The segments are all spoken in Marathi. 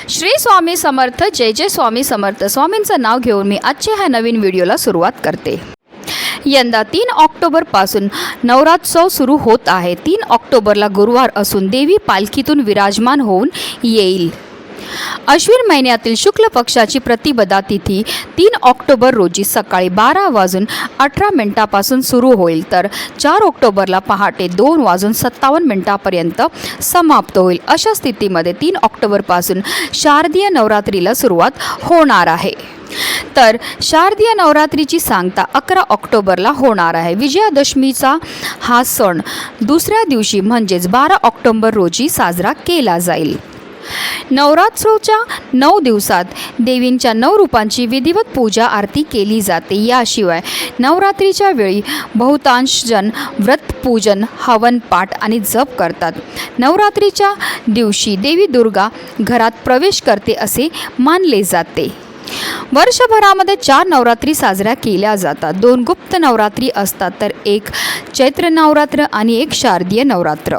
श्री स्वामी समर्थ. जय जय स्वामी समर्थ. स्वामींचं नाव घेऊन मी आजच्या ह्या नवीन व्हिडिओला सुरुवात करते. यंदा 3 ऑक्टोबरपासून नवरात्रोत्सव सुरू होत आहे. 3 ऑक्टोबरला गुरुवार असून देवी पालखीतून विराजमान होऊन येईल. अश्विन महिन्यातील शुक्ल पक्षाची प्रतिपदा तिथी 3 ऑक्टोबर रोजी सकाळी 12:18 सुरू होईल, तर 4 ऑक्टोबरला पहाटे 2:57 समाप्त होईल. अशा स्थितीमध्ये 3 ऑक्टोबरपासून शारदीय नवरात्रीला सुरुवात होणार आहे. तर शारदीय नवरात्रीची सांगता 11 ऑक्टोबरला होणार आहे. विजयादशमीचा हा सण दुसऱ्या दिवशी म्हणजेच 12 ऑक्टोबर रोजी साजरा केला जाईल. नवरात्रोच्या 9 दिवसात देवींच्या 9 रूपांची विधिवत पूजा आरती केली जाते. याशिवाय नवरात्रीच्या वेळी बहुतांश जण व्रत पूजन, हवन, पाठ आणि जप करतात. नवरात्रीच्या दिवशी देवी दुर्गा घरात प्रवेश करते असे मानले जाते. वर्षभरामध्ये 4 नवरात्री साजऱ्या केल्या जातात. 2 गुप्त नवरात्री असतात, तर एक चैत्र नवरात्र आणि एक शारदीय नवरात्र.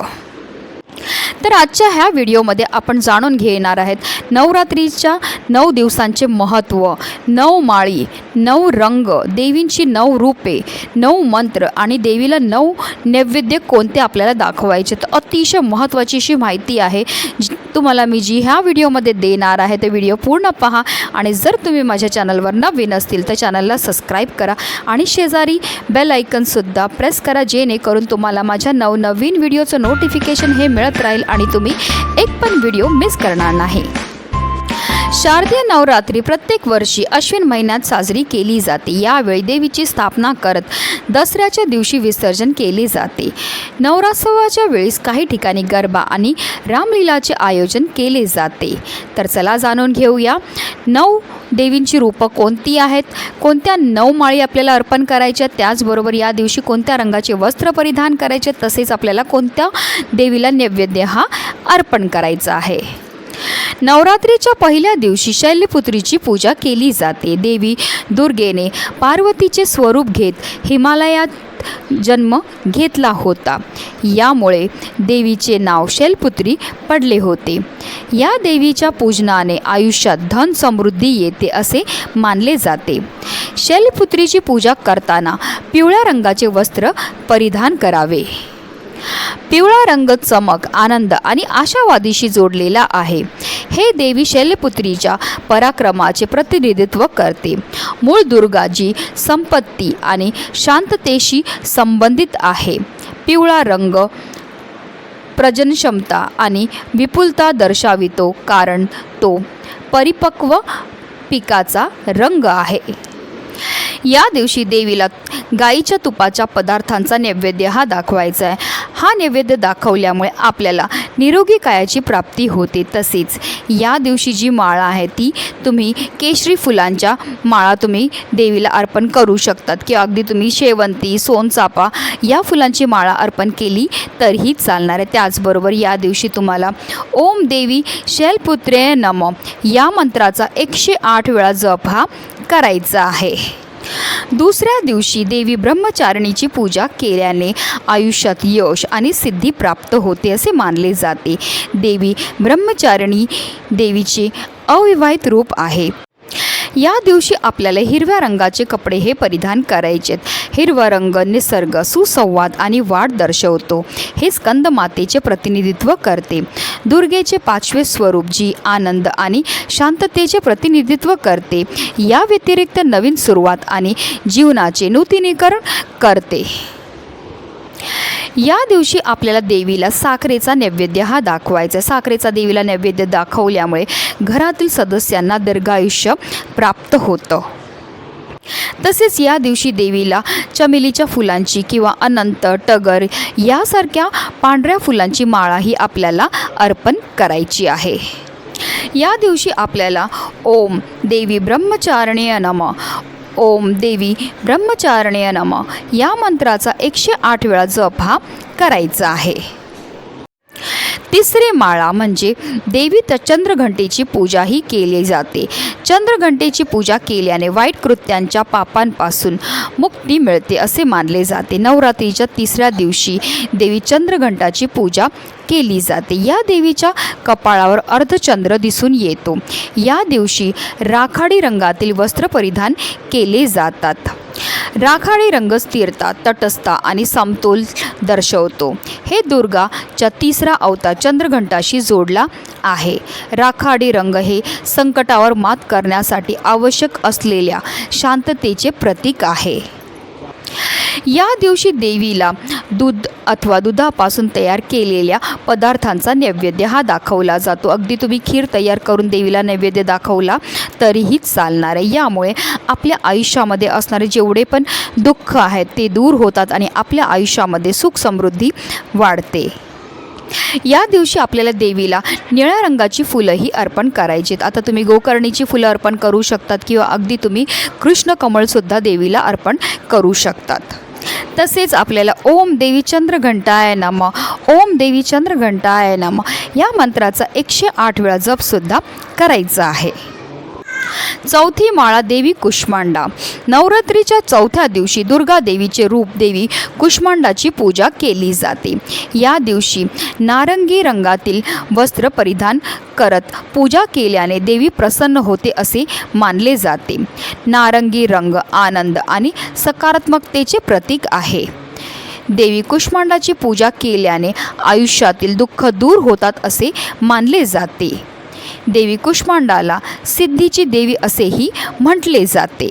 तर आजच्या ह्या व्हिडिओमध्ये आपण जाणून घेणार आहेत नवरात्रीच्या 9 दिवसांचे महत्त्व, 9 माळी, 9 रंग, देवींची 9 रूपे, 9 मंत्र आणि देवीला 9 नैवेद्य कोणते आपल्याला दाखवायचे. तर अतिशय महत्त्वाची अशी माहिती आहे तुम्हाला मी जी ह्या व्हिडिओमध्ये देणार आहे. ते व्हिडिओ पूर्ण पहा आणि जर तुम्ही माझ्या चॅनलवर नवीन असतील तर चॅनलला सबस्क्राईब करा आणि शेजारी बेल आयकनसुद्धा प्रेस करा, जेणेकरून तुम्हाला माझ्या नवनवीन व्हिडिओचं नोटिफिकेशन हे मिळत राहील आणि तुम्ही एक पण व्हिडिओ मिस करणार नाही. शारदीय नवरात्री प्रत्येक वर्षी अश्विन महिन्यात साजरी केली जाते. यावेळी देवीची स्थापना करत दसऱ्याच्या दिवशी विसर्जन केले जाते. नवरात्रोत्सवाच्या वेळेस काही ठिकाणी गरबा आणि रामलीलाचे आयोजन केले जाते. तर चला जाणून घेऊया 9 देवींची रूपं कोणती आहेत, कोणत्या 9 माळी आपल्याला अर्पण करायच्या, त्याचबरोबर या दिवशी कोणत्या रंगाचे वस्त्र परिधान करायचे, तसेच आपल्याला कोणत्या देवीला नैवेद्य हा अर्पण करायचा आहे. नवरात्रीच्या पहिल्या दिवशी शैलपुत्रीची पूजा केली जाते. देवी दुर्गेने पार्वतीचे स्वरूप घेत हिमालयात जन्म घेतला होता. यामुळे देवीचे नाव शैलपुत्री पडले होते. या देवीच्या पूजनाने आयुष्यात धन समृद्धी येते असे मानले जाते. शैलपुत्रीची पूजा करताना पिवळ्या रंगाचे वस्त्र परिधान करावे. पिवळा रंग चमक, आनंद आणि आशावादीशी जोडलेला आहे. हे देवी शैलपुत्रीच्या पराक्रमाचे प्रतिनिधित्व करते. मूळ दुर्गा जी संपत्ती आणि शांततेशी संबंधित आहे. पिवळा रंग प्रजनक्षमता आणि विपुलता दर्शवितो, कारण तो परिपक्व पिकाचा रंग आहे. या दिवशी देवीला गाईच्या तुपाच्या पदार्थांचा नैवेद्य हा दाखवायचा आहे. हा नैवेद्य दाखवल्यामुळे आपल्याला निरोगी कायाची प्राप्ती होते. तसेच या दिवशी जी माळा आहे ती तुम्ही केशरी फुलांच्या माळा तुम्ही देवीला अर्पण करू शकतात, किंवा अगदी तुम्ही शेवंती, सोनचाफा या फुलांची माळा अर्पण केली तरीही चालणार आहे. त्याचबरोबर या दिवशी तुम्हाला ओम देवी शैलपुत्रे नमः या मंत्राचा 108 वेळा जप हा करायचा आहे. दुसऱ्या दिवशी देवी ब्रह्मचारिणीची पूजा केल्याने आयुष्यात यश आणि सिद्धी प्राप्त होते असे मानले जाते. देवी ब्रह्मचारिणी देवीचे अविवाहित रूप आहे. या दिवशी आपल्याला हिरव्या रंगाचे कपडे हे परिधान करायचेत. हिरवा रंग निसर्ग, सुसंवाद आणि वाढ दर्शवतो. हे स्कंद मातेचे प्रतिनिधित्व करते. दुर्गेचे 5वे स्वरूप जी आनंद आणि शांततेचे प्रतिनिधित्व करते. या व्यतिरिक्त नवीन सुरुवात आणि जीवनाचे नूतनीकरण करते. या दिवशी आपल्याला देवीला साखरेचा नैवेद्य हा दाखवायचा. साखरेचा देवीला नैवेद्य दाखवल्यामुळे घरातील सदस्यांना दीर्घायुष्य प्राप्त होतं. तसेच या दिवशी देवीला चमेलीच्या फुलांची किंवा अनंत, टगर यासारख्या पांढऱ्या फुलांची माळाही आपल्याला अर्पण करायची आहे. या दिवशी आपल्याला ओम देवी ब्रह्मचारिण्ये नमः, ओम देवी ब्रह्मचारिण्ये नमः या मंत्राचा 108 वेळा जप हा करायचा आहे. तिसरी माळा म्हणजे देवी चंद्रघंटेची पूजाही केली जाते. चंद्रघंटेची पूजा केल्याने वाईट कृत्यांच्या पापांपासून मुक्ती मिळते असे मानले जाते. नवरात्रीच्या तिसऱ्या दिवशी देवी चंद्रघंटाची पूजा केली जाते. या देवीच्या कपाळावर अर्धचंद्र दिसून येतो. या दिवशी राखाडी रंगातील वस्त्र परिधान केले जातात. राखाडी रंग स्थिरता, तटस्थता आणि समतोल दर्शवतो. हे दुर्गाच्या तिसरा अवतार चंद्रघंटाशी जोडला आहे. राखाडी रंग हे संकटावर मात करण्यासाठी आवश्यक असलेल्या शांततेचे प्रतीक आहे. या दिवशी देवीला दूध अथवा दुधापासून तयार केलेल्या पदार्थांचा नैवेद्य हा दाखवला जातो. अगदी तुम्ही खीर तयार करून देवीला नैवेद्य दाखवला तरीही चालणार आहे. यामुळे आपल्या आयुष्यामध्ये असणारे जेवढे पण दुःख आहेत ते दूर होतात आणि आपल्या आयुष्यामध्ये सुख समृद्धी वाढते. या दिवशी आपल्याला देवीला निळ्या रंगाची फुलंही अर्पण करायचीत. आता तुम्ही गोकर्णीची फुलं अर्पण करू शकतात किंवा अगदी तुम्ही कृष्ण कमळसुद्धा देवीला अर्पण करू शकतात. तसेच आपल्याला ओम देवी चंद्रघंटाय नमः, ओम देवी चंद्रघंटाय नमः या मंत्राचा 108 वेळा जपसुद्धा करायचा आहे. चौथी माळा देवी कुष्मांडा. नवरात्रीच्या चौथ्या दिवशी दुर्गा देवीचे रूप देवी कुष्मांडाची पूजा केली जाते. या दिवशी नारंगी रंगातील वस्त्र परिधान करत पूजा केल्याने देवी प्रसन्न होते असे मानले जाते. नारंगी रंग आनंद आणि सकारात्मकतेचे प्रतीक आहे. देवी कुष्मांडाची पूजा केल्याने आयुष्यातील दुःख दूर होतात असे मानले जाते. देवी कुष्मांडाला सिद्धीची देवी असेही म्हटले जाते.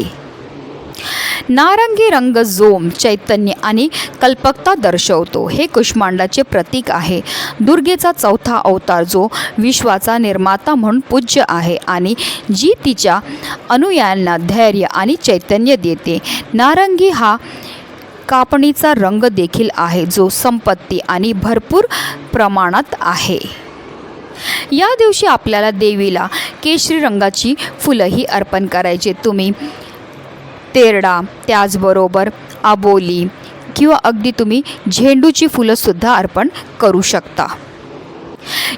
नारंगी रंग जोम, चैतन्य आणि कल्पकता दर्शवतो. हे कुष्मांडाचे प्रतीक आहे. दुर्गेचा चौथा अवतार जो विश्वाचा निर्माता म्हणून पूज्य आहे आणि जी तिच्या अनुयायांना धैर्य आणि चैतन्य देते. नारंगी हा कापणीचा रंग देखील आहे जो संपत्ती आणि भरपूर प्रमाणात आहे. या दिवशी आपल्याला देवीला केशरी रंगाची फुलंही अर्पण करायची. तुम्ही तेरडा, त्याचबरोबर आबोली किंवा अगदी तुम्ही झेंडूची फुलंसुद्धा अर्पण करू शकता.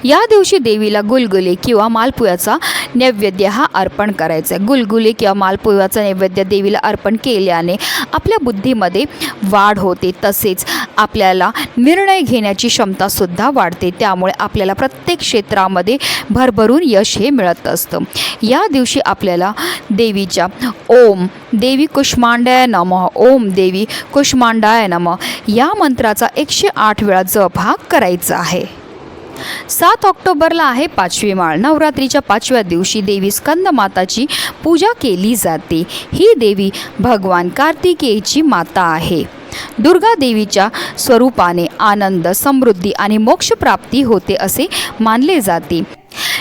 या दिवशी देवीला गुलगुले किंवा मालपुव्याचा नैवेद्य हा अर्पण करायचा आहे. गुलगुले किंवा मालपुव्याचा नैवेद्य देवीला अर्पण केल्याने आपल्या बुद्धीमध्ये वाढ होते. तसेच आपल्याला निर्णय घेण्याची क्षमतासुद्धा वाढते. त्यामुळे आपल्याला प्रत्येक क्षेत्रामध्ये भरभरून यश हे मिळत असतं. या दिवशी आपल्याला देवीच्या ओम देवी कुष्मांडाय नमः, ओम देवी कुष्मांडाय नमः या मंत्राचा 108 वेळा जप हा करायचा आहे. 7 ऑक्टोबरला आहे पाचवी माळ. नवरात्रीच्या 5व्या दिवशी देवी स्कंदमाताची पूजा केली जाते. ही देवी भगवान कार्तिकेयची माता आहे. दुर्गा देवीच्या स्वरूपाने आनंद, समृद्धी आणि मोक्षप्राप्ती होते असे मानले जाते.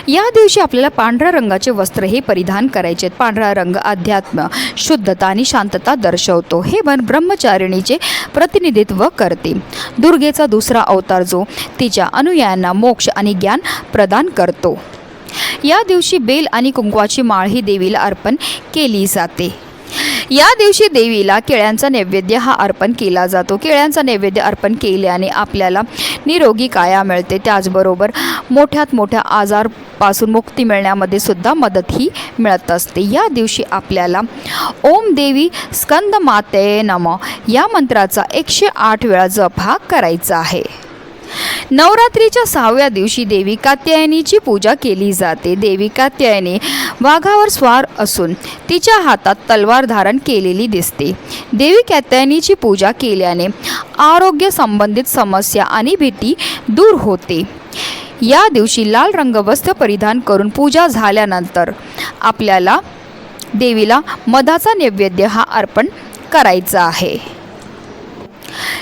या दिवशी आपल्याला पांढऱ्या रंगाचे वस्त्र हे परिधान करायचे. पांढरा रंग अध्यात्म, शुद्धता आणि शांतता दर्शवतो. हे ब्रह्मचारिणीचे प्रतिनिधित्व करते. दुर्गेचा दुसरा अवतार जो तिच्या अनुयायांना मोक्ष आणि ज्ञान प्रदान करतो. या दिवशी बेल आणि कुंकवाची माळ ही देवीला अर्पण केली जाते. या दिवशी देवीला केळ्यांचा नैवेद्य हा अर्पण केला जातो. केळ्यांचा नैवेद्य अर्पण केल्याने आपल्याला निरोगी काया मिळते. त्याचबरोबर मोठ्यात मोठ्या आजारपासून मुक्ती मिळण्यामध्ये सुद्धा मदत ही मिळत असते. या दिवशी आपल्याला ओम देवी स्कंदमाते नमः या मंत्राचा 108 वेळा जप हा करायचा आहे. नवरात्रीच्या 6व्या दिवशी देवी कात्यायनीची पूजा केली जाते. देवी कात्यायनी वाघावर स्वार असून तिच्या हातात तलवार धारण केलेली दिसते. देवी कात्यायनीची पूजा केल्याने आरोग्य संबंधित समस्या आणि भीती दूर होते. या दिवशी लाल रंग वस्त्र परिधान करून पूजा झाल्यानंतर आपल्याला देवीला मधाचा नैवेद्य हा अर्पण करायचा आहे.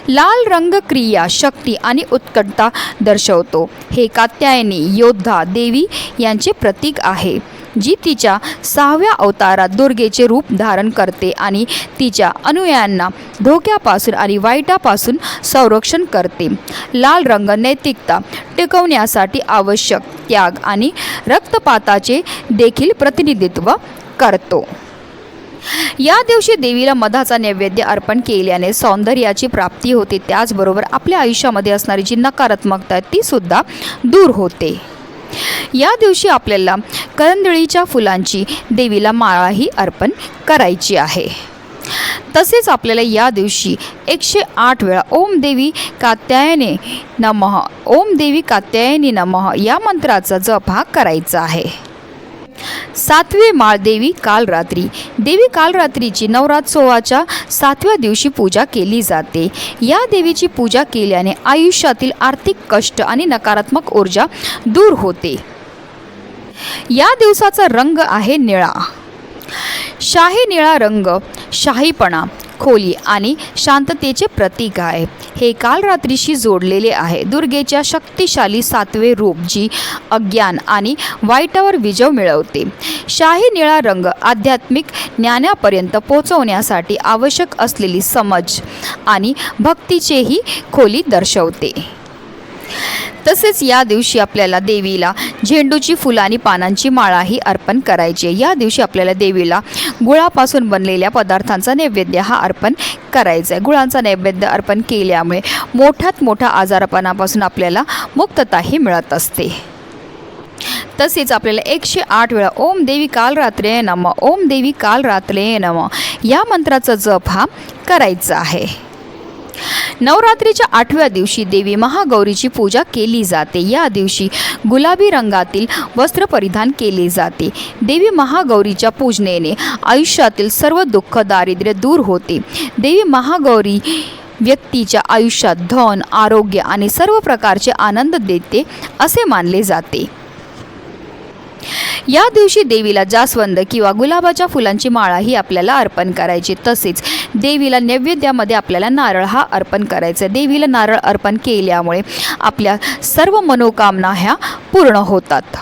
लाल रंग क्रिया, शक्ती आणि उत्कटता दर्शवतो. हे कात्यायनी योद्धा देवी यांचे प्रतीक आहे, जी तिच्या 6व्या अवतारात दुर्गेचे रूप धारण करते आणि तिच्या अनुयायांना धोक्यापासून आणि वाईटापासून संरक्षण करते. लाल रंग नैतिकता टिकवण्यासाठी आवश्यक त्याग आणि रक्तपाताचे देखील प्रतिनिधित्व करतो. या दिवशी देवीला मधाचा नैवेद्य अर्पण केल्याने सौंदर्याची प्राप्ती होते, त्याचबरोबर आपल्या आयुष्यामध्ये असणारी जी नकारात्मकता आहे ती सुद्धा दूर होते. या दिवशी आपल्याला करंदळीच्या फुलांची देवीला माळाही अर्पण करायची आहे. तसेच आपल्याला या दिवशी 108 वेळा ओम देवी कात्यायने नमः, ओम देवी कात्यायनी नमः या मंत्राचा जप हा करायचा आहे. 7वी माळ देवी कालरात्री. देवी कालरात्रीची नवरात्रोत्सवाच्या 7व्या दिवशी पूजा केली जाते. या देवीची पूजा केल्याने आयुष्यातील आर्थिक कष्ट आणि नकारात्मक ऊर्जा दूर होते. या दिवसाचा रंग आहे निळा. शाही निळा रंग शाहीपणा, खोली आणि शांततेचे प्रतीक आहे. हे कालरात्रीशी जोडलेले आहे. दुर्गेच्या शक्तिशाली 7वे रूप जी अज्ञान आणि वाईटावर विजय मिळवते. शाही निळा रंग आध्यात्मिक ज्ञानापर्यंत पोहोचवण्यासाठी आवश्यक असलेली समज आणि भक्तीचेही खोली दर्शवते. तसेच या दिवशी आपल्याला देवीला झेंडूची फुलं आणि पानांची माळाही अर्पण करायची. या दिवशी आपल्याला देवीला गुळापासून बनलेल्या पदार्थांचा नैवेद्य हा अर्पण करायचा आहे. गुळांचा नैवेद्य अर्पण केल्यामुळे मोठ्यात मोठ्या आजारपणापासून आपल्याला मुक्तताही मिळत असते. तसेच आपल्याला 108 वेळा ओम देवी कालरात्रे नमः, ओम देवी कालरात्रे नमः या मंत्राचा जप हा करायचा आहे. नवरात्रीच्या 8व्या दिवशी देवी महागौरीची पूजा केली जाते. या दिवशी गुलाबी रंगातील वस्त्र परिधान केले जाते. देवी महागौरीच्या पूजनेने आयुष्यातील सर्व दुःख दारिद्र्य दूर होते. देवी महागौरी व्यक्तीच्या आयुष्यात धन, आरोग्य आणि सर्व प्रकारचे आनंद देते असे मानले जाते. या दिवशी देवीला जास्वंद किंवा गुलाबाच्या फुलांची माळाही आपल्याला अर्पण करायची. तसेच देवीला नैवेद्यामध्ये आपल्याला नारळ हा अर्पण करायचा. देवीला नारळ अर्पण केल्यामुळे आपल्या सर्व मनोकामना ह्या पूर्ण होतात.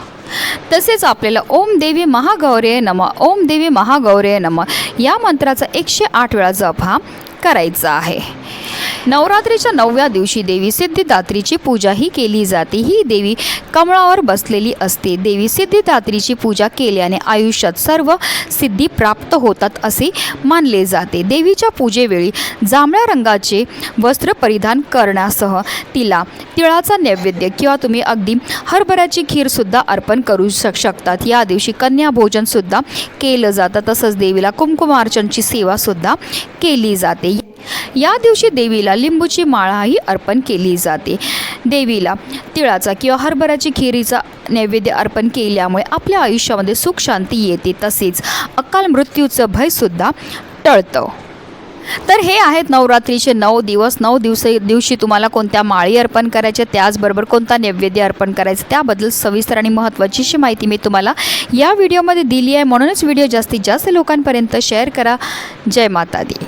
तसेच आपल्याला ओम देवी महागौरे नमः, ओम देवी महागौरे नमः या मंत्राचा 108 वेळा जप हा करायचा आहे. नवरात्रीच्या 9व्या दिवशी देवी सिद्धिदात्रीची पूजाही केली जाते. ही देवी कमळावर बसलेली असते. देवी सिद्धिदात्रीची पूजा केल्याने आयुष्यात सर्व सिद्धी प्राप्त होतात असे मानले जाते. देवीच्या पूजेवेळी जांभळ्या रंगाचे वस्त्र परिधान करण्यासह तिला तिळाचा नैवेद्य किंवा तुम्ही अगदी हरभऱ्याची खीरसुद्धा अर्पण करू शकतात. या दिवशी कन्या भोजनसुद्धा केलं जातं. तसंच देवीला कुंकुमार्चनची सेवासुद्धा केली जाते. या दिवशी देवीला लिंबूची माळाही अर्पण केली जाते. देवीला तिळाचा किंवा हरभऱ्याची खिरीचा नैवेद्य अर्पण केल्यामुळे आपल्या आयुष्यामध्ये सुख शांती येते. तसेच अकाल मृत्यूचं भयसुद्धा टळतं. तर हे आहेत नवरात्रीचे 9 दिवस. 9 दिवशी तुम्हाला कोणत्या माळी अर्पण करायच्या, त्याचबरोबर कोणता नैवेद्य अर्पण करायचं, त्याबद्दल सविस्तर आणि महत्त्वाची अशी माहिती मी तुम्हाला या व्हिडिओमध्ये दिली आहे. म्हणूनच व्हिडिओ जास्तीत जास्त लोकांपर्यंत शेअर करा. जय माता दी.